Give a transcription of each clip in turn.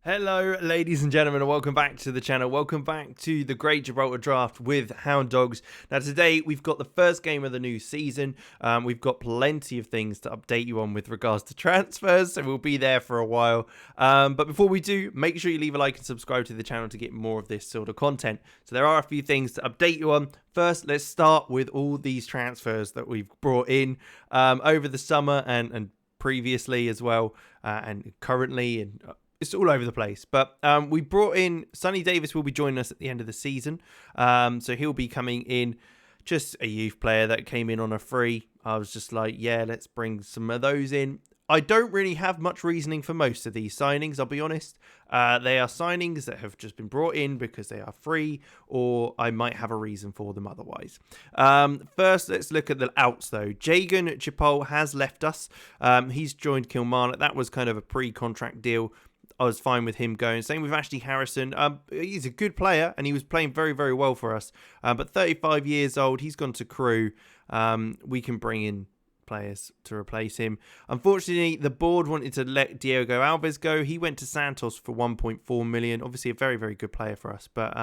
Hello, ladies and gentlemen, and welcome back to the channel. Welcome back to the Great Gibraltar Draft with Hound Dogs. Now, today we've got the first game of the new season. We've got plenty of things to update you on with regards to transfers, so we'll be there for a while. But before we do, make sure you leave a like and subscribe to the channel to get more of this sort of content. So there are a few things to update you on. First, let's start with all these transfers that we've brought in over the summer and previously as well, and currently, and it's all over the place. But we brought in Sonny Davis will be joining us at the end of the season. So he'll be coming in, just a youth player that came in on a free. I was just like, yeah, let's bring some of those in. I don't really have much reasoning for most of these signings, I'll be honest. They are signings that have just been brought in because they are free, or I might have a reason for them otherwise. First, let's look at the outs, though. Jagan Chipol has left us. He's joined Kilmarnock. That was kind of a pre-contract deal. I was fine with him going. Same with Ashley Harrison. He's a good player, and he was playing very, very well for us. But 35 years old, he's gone to Crewe. We can bring in players to replace him. Unfortunately, the board wanted to let Diego Alves go. He went to Santos for 1.4 million. Obviously, a very, very good player for us. But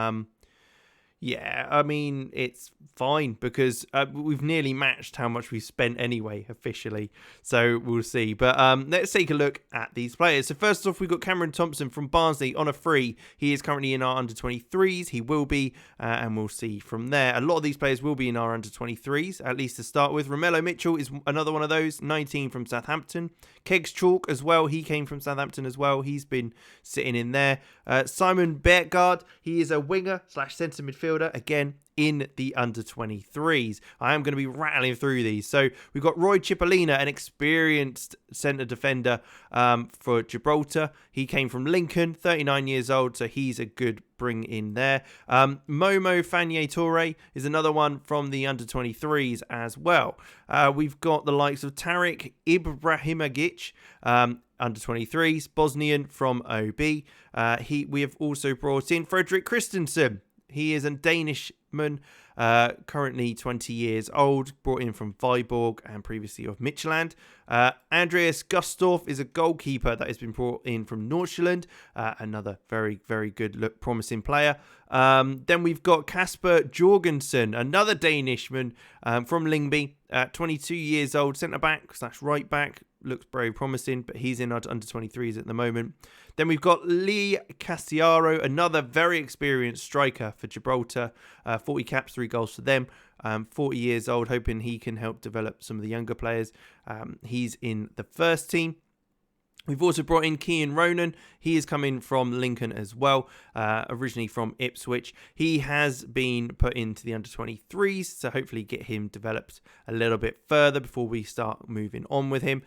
yeah, I mean, it's fine because we've nearly matched how much we've spent anyway, officially. So we'll see. But let's take a look at these players. So first off, we've got Cameron Thompson from Barnsley on a free. He is currently in our under-23s. He will be, and we'll see from there. A lot of these players will be in our under-23s, at least to start with. Romello Mitchell is another one of those, 19 from Southampton. Kegs Chalk as well. He came from Southampton as well. He's been sitting in there. Simon Bertgaard, he is a winger / centre midfielder. Again, in the under-23s. I am going to be rattling through these. So we've got Roy Cipollina, an experienced centre defender for Gibraltar. He came from Lincoln, 39 years old, so he's a good bring in there. Momo Fanye Toure is another one from the under-23s as well. We've got the likes of Tariq Ibrahimovic, under-23s, Bosnian from OB. We have also brought in Frederick Christensen. He is a Danishman, currently 20 years old, brought in from Viborg and previously of Midtjylland. Andreas Gustorf is a goalkeeper that has been brought in from Nordsjælland, another very, very good, promising player. Then we've got Kasper Jorgensen, another Danishman from Lyngby, 22 years old, centre-back / right-back. Looks very promising, but he's in our under-23s at the moment. Then we've got Lee Castiaro, another very experienced striker for Gibraltar. 40 caps, 3 goals for them. 40 years old, hoping he can help develop some of the younger players. He's in the first team. We've also brought in Kean Ronan. He is coming from Lincoln as well, originally from Ipswich. He has been put into the under-23s, so hopefully get him developed a little bit further before we start moving on with him.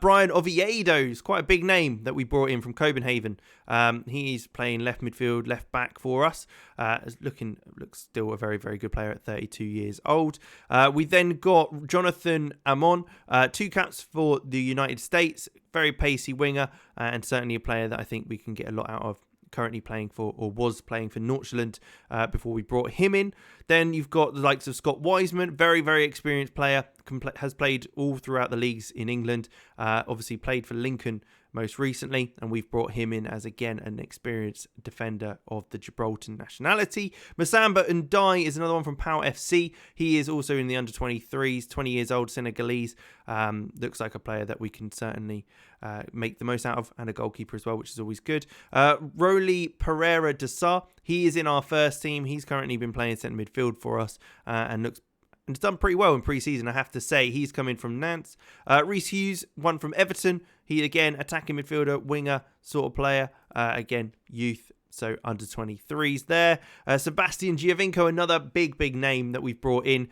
Brian Oviedo is quite a big name that we brought in from Copenhagen. He's playing left midfield, left back for us. Looks still a very, very good player at 32 years old. We then got Jonathan Amon, 2 caps for the United States. Very pacey winger, and certainly a player that I think we can get a lot out of. Currently playing for, or was playing for Nordsjælland before we brought him in. Then you've got the likes of Scott Wiseman, very, very experienced player, has played all throughout the leagues in England. Obviously played for Lincoln most recently, and we've brought him in as, again, an experienced defender of the Gibraltar nationality. Masamba Ndai is another one from Power FC. He is also in the under-23s, 20 years old, Senegalese. Looks like a player that we can certainly make the most out of, and a goalkeeper as well, which is always good. Roly Pereira de Sá, he is in our first team. He's currently been playing centre midfield for us, and has done pretty well in pre-season, I have to say. He's coming from Nantes. Reece Hughes, one from Everton. He, again, attacking midfielder, winger sort of player. Again, youth, so under-23s there. Sebastian Giovinco, another big, big name that we've brought in.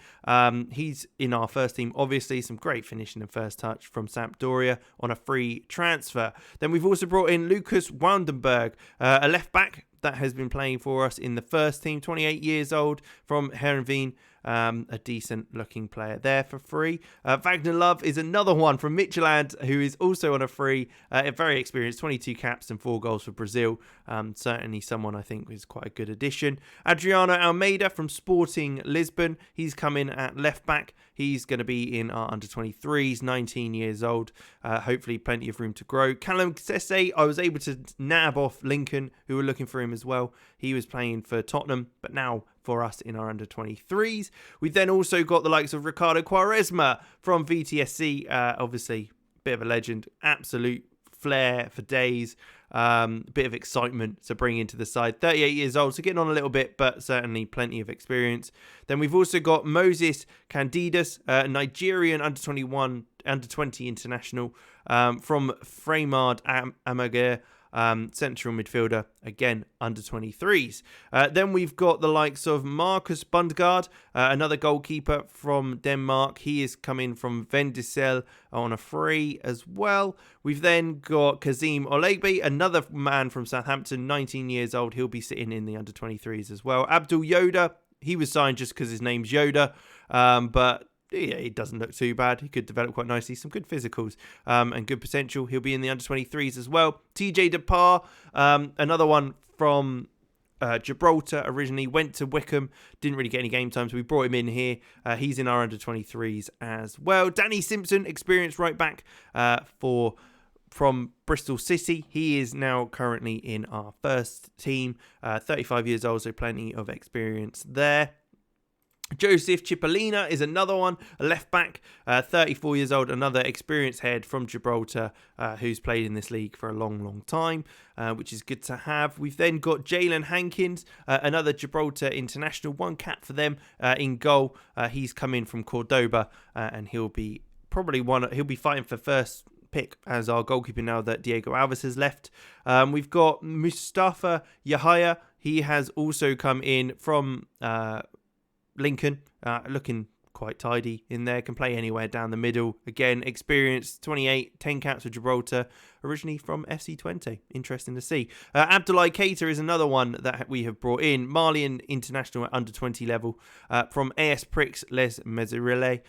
He's in our first team, obviously. Some great finishing and first touch from Sampdoria on a free transfer. Then we've also brought in Lucas Wandenberg, a left-back that has been playing for us in the first team, 28 years old, from Heerenveen. a decent looking player there for free. Wagner Love is another one from Midtjylland who is also on a free, very experienced, 22 caps and 4 goals for Brazil. Certainly someone I think is quite a good addition. Adriano Almeida from Sporting Lisbon, he's come in at left back. He's going to be in our under-23s, 19 years old. Hopefully plenty of room to grow. Callum Sesse, I was able to nab off Lincoln, who were looking for him as well. He was playing for Tottenham, but now for us in our under-23s. We've then also got the likes of Ricardo Quaresma from VTSC. Obviously, bit of a legend. Absolute flair for days. Bit of excitement to bring into the side. 38 years old, so getting on a little bit, but certainly plenty of experience. Then we've also got Moses Candidas, Nigerian under-21, under-20 international from Fremad Amager. Central midfielder, again, under-23s. Then we've got the likes of Marcus Bundgaard, another goalkeeper from Denmark. He is coming from Vendisel on a free as well. We've then got Kazim Olegbe, another man from Southampton, 19 years old. He'll be sitting in the under-23s as well. Abdul Yoda, he was signed just because his name's Yoda, but yeah, he doesn't look too bad. He could develop quite nicely. Some good physicals and good potential. He'll be in the under-23s as well. TJ Depar, another one from Gibraltar originally, went to Wickham, didn't really get any game time, so we brought him in here. He's in our under-23s as well. Danny Simpson, experienced right back from Bristol City. He is now currently in our first team. 35 years old, so plenty of experience there. Joseph Cipollina is another one, a left back, 34 years old, another experienced head from Gibraltar who's played in this league for a long time, which is good to have. We've then got Jalen Hankins, another Gibraltar international, 1 cap for them in goal. He's come in from Cordoba and he'll be fighting for first pick as our goalkeeper now that Diego Alves has left. We've got Mustafa Yahaya. He has also come in from Lincoln, looking quite tidy in there, can play anywhere down the middle. Again, experienced, 28, 10 caps for Gibraltar, originally from FC20. Interesting to see. Abdoulaye Keita is another one that we have brought in, Malian international at under 20 level, from AS Prix Les Meslieres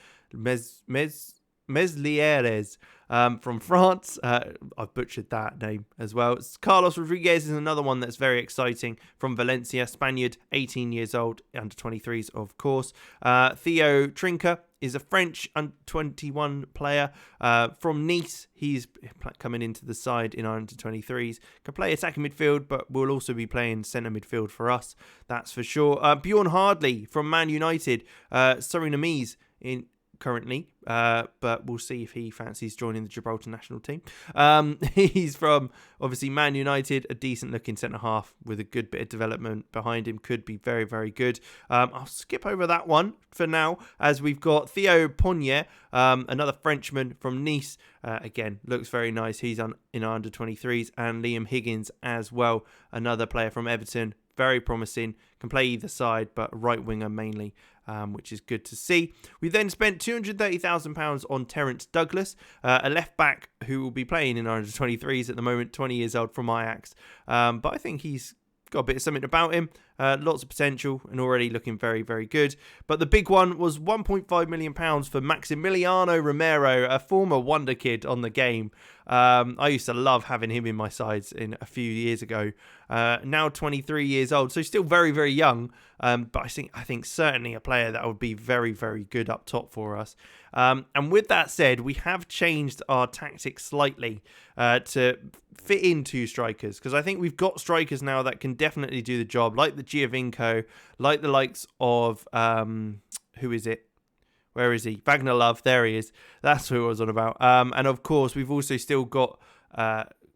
from France. I've butchered that name as well. Carlos Rodriguez is another one that's very exciting from Valencia, Spaniard, 18 years old, under 23s of course. Theo Trinca is a French under 21 player from Nice. He's coming into the side in our under 23s. Can play attacking midfield, but will also be playing centre midfield for us. That's for sure. Bjorn Hardley from Man United, Surinamese currently, but we'll see if he fancies joining the Gibraltar national team. He's from obviously Man United, a decent looking centre half with a good bit of development behind him, could be very good. I'll skip over that one for now, as we've got Theo Pognier, another Frenchman from Nice, again looks very nice. He's in our under 23s, and Liam Higgins as well, another player from Everton, very promising, can play either side, but right winger mainly, which is good to see. We then spent £230,000 on Terence Douglas, a left back who will be playing in our under 23s at the moment, 20 years old, from Ajax. But I think he's got a bit of something about him, lots of potential, and already looking very good. But the big one was £1.5 million for Maximiliano Romero, a former wonder kid on the game. I used to love having him in my sides a few years ago. Now 23 years old, so still very young. But I think certainly a player that would be very good up top for us. And with that said, we have changed our tactics slightly to fit in 2 strikers, because I think we've got strikers now that can definitely do the job, like the Giovinco, like the likes of who is it? Where is he? Wagner Love. There he is. That's who I was on about. And of course, we've also still got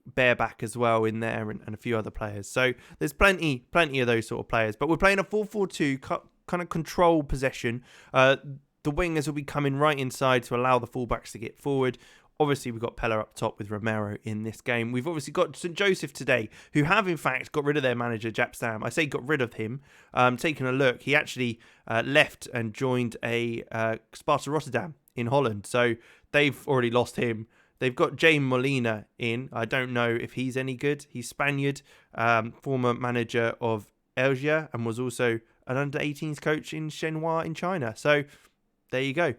Bareback as well in there, and a few other players. So there's plenty of those sort of players. But we're playing a 4-4-2 kind of control possession. The wingers will be coming right inside to allow the fullbacks to get forward. Obviously, we've got Pella up top with Romero in this game. We've obviously got St Joseph today, who have, in fact, got rid of their manager, Jap Stam. I say got rid of him. Taking a look, he actually left and joined a Sparta Rotterdam in Holland. So they've already lost him. They've got James Molina in. I don't know if he's any good. He's Spaniard, former manager of Elgia, and was also an under-18s coach in Shenhua in China. So there you go.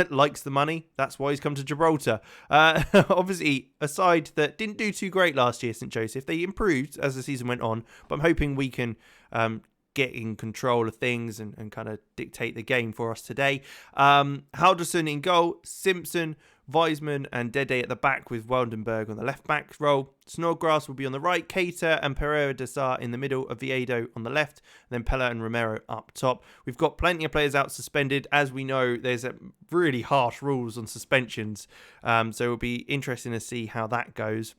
Likes the money. That's why he's come to Gibraltar. Obviously, a side that didn't do too great last year, St. Joseph. They improved as the season went on, but I'm hoping we can get in control of things and kind of dictate the game for us today. Halderson in goal, Simpson, Weisman and Dede at the back with Waldenberg on the left back role. Snodgrass will be on the right, Keita and Pereira de Sá in the middle, Oviedo on the left, and then Pella and Romero up top. We've got plenty of players out suspended. As we know, there's really harsh rules on suspensions, so it'll be interesting to see how that goes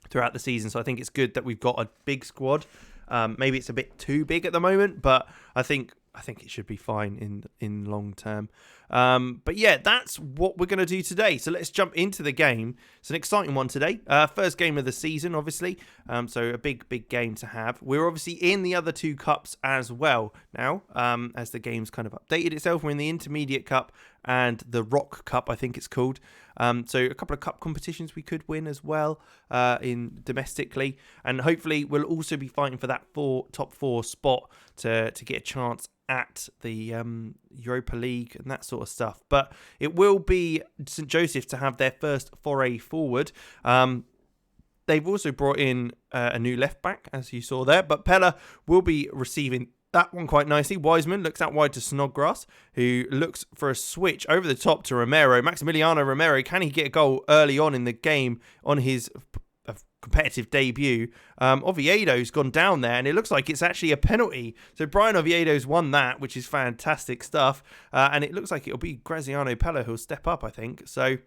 throughout the season. So I think it's good that we've got a big squad. Maybe it's a bit too big at the moment, but I think it should be fine in long term. But yeah, that's what we're going to do today. So let's jump into the game. It's an exciting one today. First game of the season, obviously. So a big game to have. We're obviously in the other two cups as well now, as the game's kind of updated itself. We're in the Intermediate Cup and the Rock Cup, I think it's called. So a couple of cup competitions we could win as well in domestically. And hopefully we'll also be fighting for that top four spot to get a chance at the Europa League and that sort of stuff. But it will be St. Joseph to have their first foray forward. They've also brought in a new left back, as you saw there, but Pella will be receiving that one quite nicely. Weisman looks out wide to Snodgrass, who looks for a switch over the top to Romero. Maximiliano Romero, can he get a goal early on in the game on his competitive debut? Oviedo's gone down there, and it looks like it's actually a penalty. So Brian Oviedo's won that, which is fantastic stuff. And it looks like it'll be Graziano Pella who'll step up, I think. So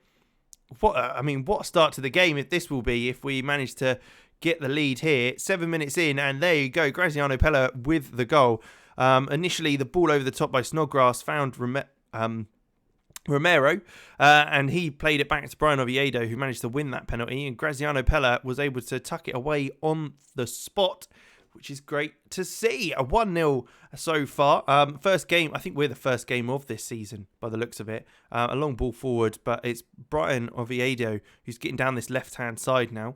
what a start to the game if this will be, if we manage to get the lead here. 7 minutes in, and there you go, Graziano Pella with the goal. Initially, the ball over the top by Snodgrass found Romero, and he played it back to Brian Oviedo, who managed to win that penalty, and Graziano Pella was able to tuck it away on the spot, which is great to see. A 1-0 so far. First game, I think we're the first game of this season by the looks of it. A long ball forward, but it's Brian Oviedo who's getting down this left-hand side now.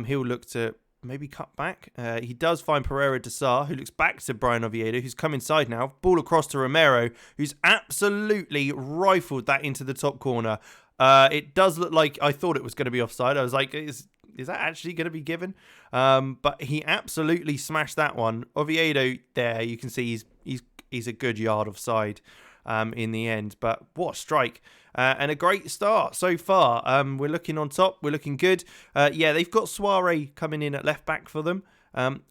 He'll look to maybe cut back. He does find Pereira de Sá, who looks back to Brian Oviedo, who's come inside now. Ball across to Romero, who's absolutely rifled that into the top corner. It does look like I thought it was going to be offside. I was like, is that actually going to be given? But he absolutely smashed that one. Oviedo there, you can see he's a good yard offside in the end. But what a strike. And a great start so far. We're looking on top. We're looking good. Yeah, they've got Soiree coming in at left back for them.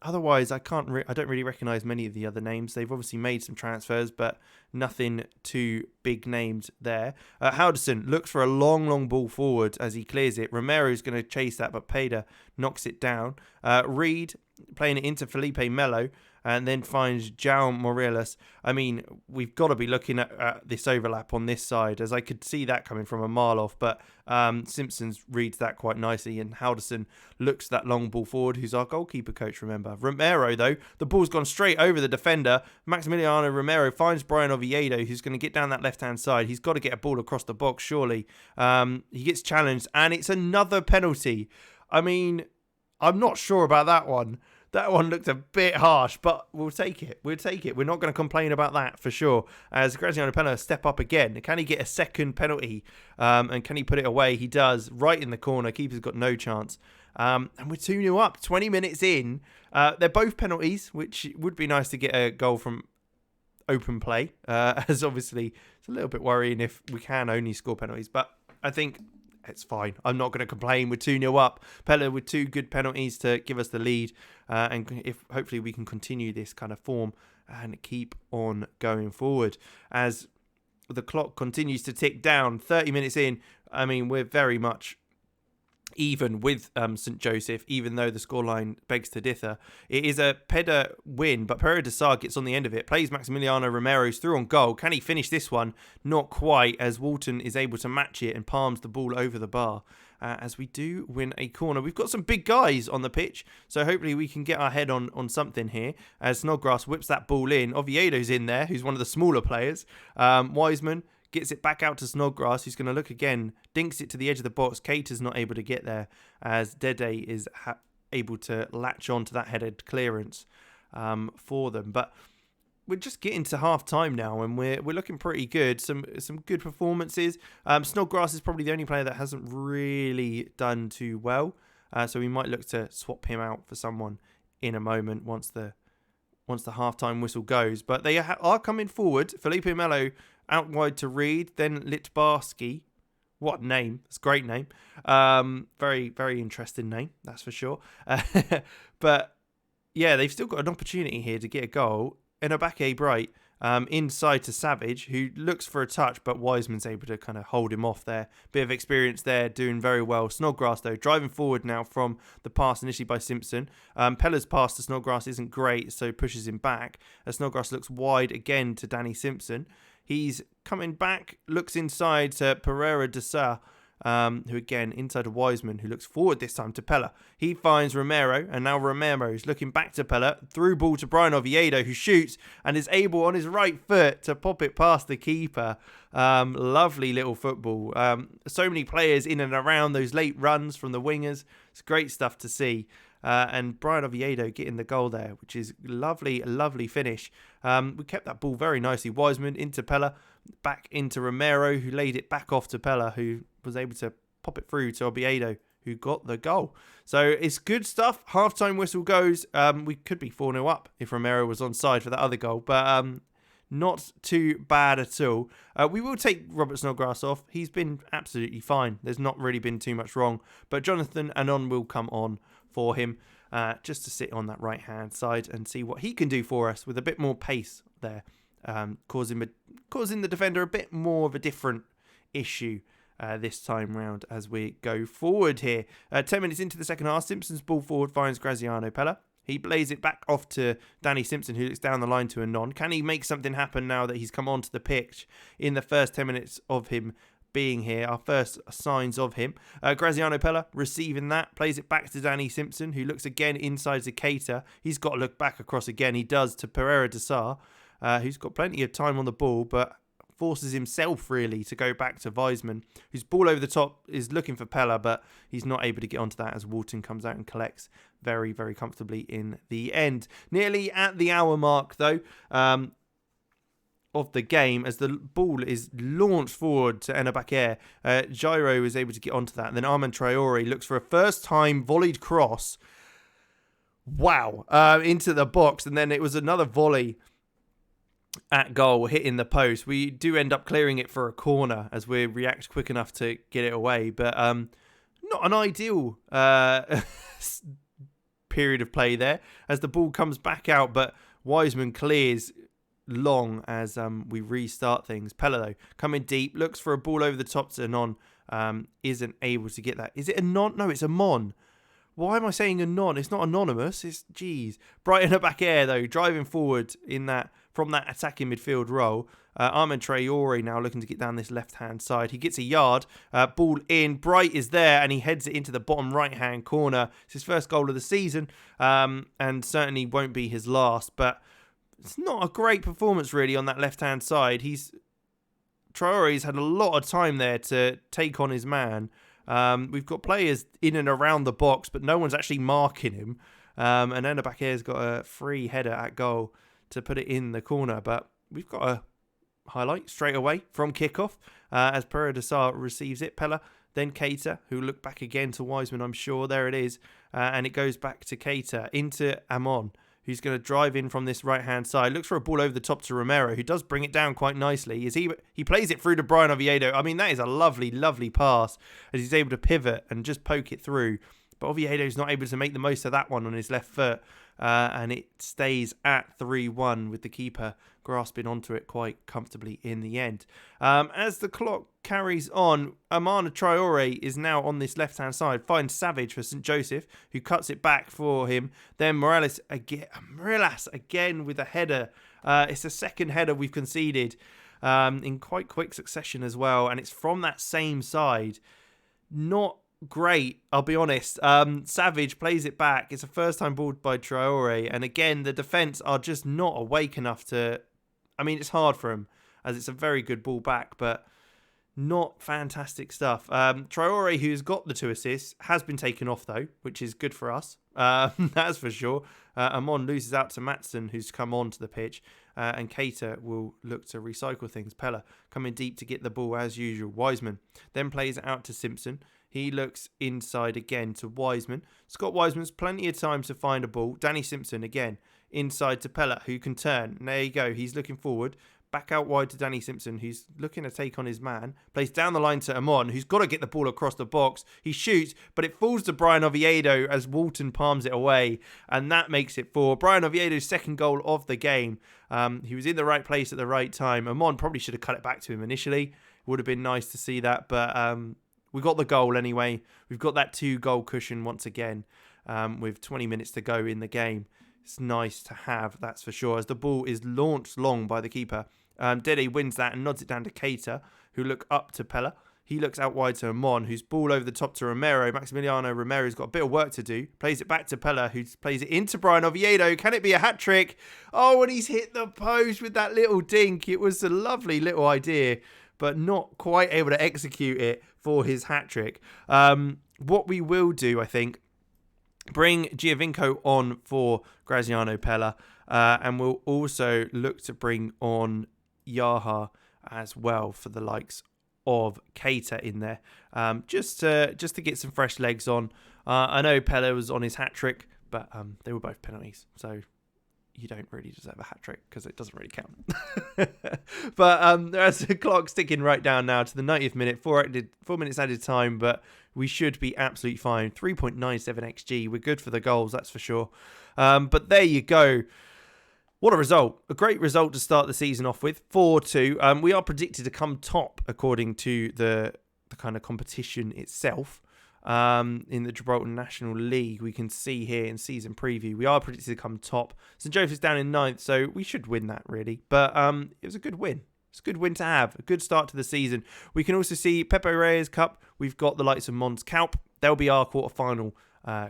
Otherwise, I don't really recognise many of the other names. They've obviously made some transfers, but nothing too big named there. Halderson looks for a long ball forward as he clears it. Romero's going to chase that, but Peda knocks it down. Reed playing it into Felipe Melo, and then finds João Morelos. I mean, we've got to be looking at this overlap on this side, as I could see that coming from a mile off, but Simpsons reads that quite nicely, and Halderson looks that long ball forward, who's our goalkeeper coach, remember. Romero, though, the ball's gone straight over the defender. Maximiliano Romero finds Brian Oviedo, who's going to get down that left-hand side. He's got to get a ball across the box, surely. He gets challenged, and it's another penalty. I mean, I'm not sure about that one. That one looked a bit harsh, but we'll take it. We're not going to complain about that for sure. As Graziano Pella step up again. Can he get a second penalty? And can he put it away? He does. Right in the corner. Keeper's got no chance. And we're 2-0 up. 20 minutes in. They're both penalties, which would be nice to get a goal from open play. As obviously, it's a little bit worrying if we can only score penalties. But I think it's fine. I'm not going to complain. We're 2-0 up. Pella with two good penalties to give us the lead. And if hopefully we can continue this kind of form and keep on going forward. As the clock continues to tick down, 30 minutes in, I mean, we're very much even with St. Joseph, even though the scoreline begs to differ. It is a Peda win, but Pereira de Sá gets on the end of it, plays Maximiliano Romero's through on goal. Can he finish this one? Not quite, as Walton is able to match it and palms the ball over the bar. As we do win a corner. We've got some big guys on the pitch, so hopefully we can get our head on something here. As Snodgrass whips that ball in. Oviedo's in there, who's one of the smaller players. Weisman gets it back out to Snodgrass, who's going to look again, dinks it to the edge of the box. Keita's not able to get there, as Dede is able to latch on to that headed clearance for them. But we're just getting to half time now, and we're looking pretty good. Some good performances. Snodgrass is probably the only player that hasn't really done too well, so we might look to swap him out for someone in a moment once the half time whistle goes. But they are coming forward. Felipe Melo out wide to Reed, then Litbarski. What name? It's a great name. Very, very interesting name, that's for sure. But yeah, they've still got an opportunity here to get a goal. Enobake Bright inside to Savage, who looks for a touch, but Wiseman's able to kind of hold him off there. Bit of experience there, doing very well. Snodgrass, though, driving forward now from the pass initially by Simpson. Pella's pass to Snodgrass isn't great, so pushes him back. As Snodgrass looks wide again to Danny Simpson. He's coming back, looks inside to Pereira de Sa, who again inside to Wiseman, who looks forward this time to Pella. He finds Romero, and now Romero's looking back to Pella. Through ball to Brian Oviedo, who shoots and is able on his right foot to pop it past the keeper. Lovely little football. So many players in and around those late runs from the wingers. It's great stuff to see. And Brian Oviedo getting the goal there, which is lovely, lovely finish. We kept that ball very nicely. Wiseman into Pella, back into Romero, who laid it back off to Pella, who was able to pop it through to Oviedo, who got the goal. So it's good stuff. Half-time whistle goes. We could be 4-0 up if Romero was onside for that other goal, but not too bad at all. We will take Robert Snodgrass off. He's been absolutely fine. There's not really been too much wrong, but Jonathan Anon will come on for him, just to sit on that right hand side and see what he can do for us with a bit more pace there, causing the defender a bit more of a different issue this time round as we go forward here. 10 minutes into the second half, Simpson's ball forward finds Graziano Pella. He plays it back off to Danny Simpson, who looks down the line to Anon. Can he make something happen now that he's come onto the pitch in the first 10 minutes of him being here? Our first signs of him. Graziano Pella receiving that, plays it back to Danny Simpson, who looks again inside to Keita. He's got to look back across again. He does to Pereira de Sa, who's got plenty of time on the ball, but forces himself really to go back to Wiseman, whose ball over the top is looking for Pella, but he's not able to get onto that as Walton comes out and collects very, very comfortably in the end. Nearly at the hour mark, though, of the game, as the ball is launched forward to Enobake, Gyro is able to get onto that. And then Armand Traore looks for a first-time volleyed cross. Wow. Into the box. And then it was another volley at goal, hitting the post. We do end up clearing it for a corner as we react quick enough to get it away. But not an ideal period of play there as the ball comes back out. But Wiseman clears long as we restart things. Pella, though, coming deep, looks for a ball over the top to Anon. Isn't able to get that. Is it Anon? No, it's Amon. Why am I saying Anon? It's not anonymous. It's jeez. Brighton at back air, though, driving forward in that from that attacking midfield role. Armand Traore now looking to get down this left-hand side. He gets a yard. Ball in. Bright is there, and he heads it into the bottom right-hand corner. It's his first goal of the season, and certainly won't be his last. But it's not a great performance, really, on that left-hand side. Traore's had a lot of time there to take on his man. We've got players in and around the box, but no one's actually marking him. And Enabake's got a free header at goal to put it in the corner. But we've got a highlight straight away from kickoff as Pereira de Sa receives it. Pella, then Keita, who look back again to Wiseman, I'm sure. There it is. And it goes back to Keita into Amon, who's going to drive in from this right-hand side. Looks for a ball over the top to Romero, who does bring it down quite nicely. He plays it through to Brian Oviedo. I mean, that is a lovely, lovely pass as he's able to pivot and just poke it through. But Oviedo's not able to make the most of that one on his left foot. And it stays at 3-1 with the keeper grasping onto it quite comfortably in the end. As the clock carries on, Amana Traore is now on this left-hand side, finds Savage for St. Joseph, who cuts it back for him. Then Morales again with a header. It's the second header we've conceded in quite quick succession as well, and it's from that same side. Not great, I'll be honest. Savage plays it back. It's a first-time ball by Traore, and again, the defence are just not awake enough to... I mean, it's hard for him, as it's a very good ball back, but not fantastic stuff. Traore, who's got the 2 assists, has been taken off, though, which is good for us. That's for sure. Amon loses out to Matson, who's come onto the pitch. and Keita will look to recycle things. Pella coming deep to get the ball as usual. Wiseman then plays it out to Simpson. He looks inside again to Wiseman. Scott Wiseman's plenty of time to find a ball. Danny Simpson again inside to Pella, who can turn. And there you go. He's looking forward. Back out wide to Danny Simpson, who's looking to take on his man. Plays down the line to Amon, who's got to get the ball across the box. He shoots, but it falls to Brian Oviedo as Walton palms it away. And that makes it 4. Brian Oviedo's second goal of the game. He was in the right place at the right time. Amon probably should have cut it back to him initially. It would have been nice to see that, but we got the goal anyway. We've got that 2-goal cushion once again with 20 minutes to go in the game. It's nice to have, that's for sure, as the ball is launched long by the keeper. Dede wins that and nods it down to Keita, who look up to Pella. He looks out wide to Amon, who's ball over the top to Romero. Maximiliano Romero's got a bit of work to do. Plays it back to Pella, who plays it into Brian Oviedo. Can it be a hat-trick? Oh, and he's hit the post with that little dink. It was a lovely little idea, but not quite able to execute it for his hat-trick. What we will do, I think, bring Giovinco on for Graziano Pella, and we'll also look to bring on Yaha as well for the likes of Keita in there, just to get some fresh legs on. I know Pella was on his hat-trick, but they were both penalties, so you don't really deserve a hat-trick because it doesn't really count. But there's the clock ticking right down now to the 90th minute, 4 minutes added time, but we should be absolutely fine. 3.97 XG. We're good for the goals, that's for sure. But there you go. What a result. A great result to start the season off with. 4-2. We are predicted to come top according to the kind of competition itself. In the Gibraltar National League, we can see here in season preview, we are predicted to come top. St. Joseph's down in 9th, so we should win that really. But it was a good win. It's a good win to have. A good start to the season. We can also see Pepe Reyes Cup. We've got the likes of Mons Calp. They'll be our quarterfinal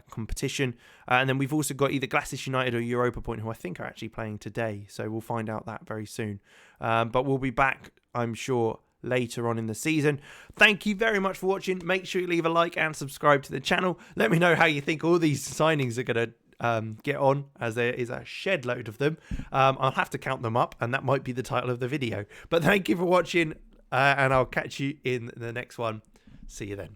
competition. And then we've also got either Glasgow United or Europa Point, who I think are actually playing today. So we'll find out that very soon. But we'll be back, I'm sure, later on in the season. Thank you very much for watching. Make sure you leave a like and subscribe to the channel. Let me know how you think all these signings are going to get on, as there is a shed load of them. I'll have to count them up, and that might be the title of the video. But thank you for watching, and I'll catch you in the next one. See you then.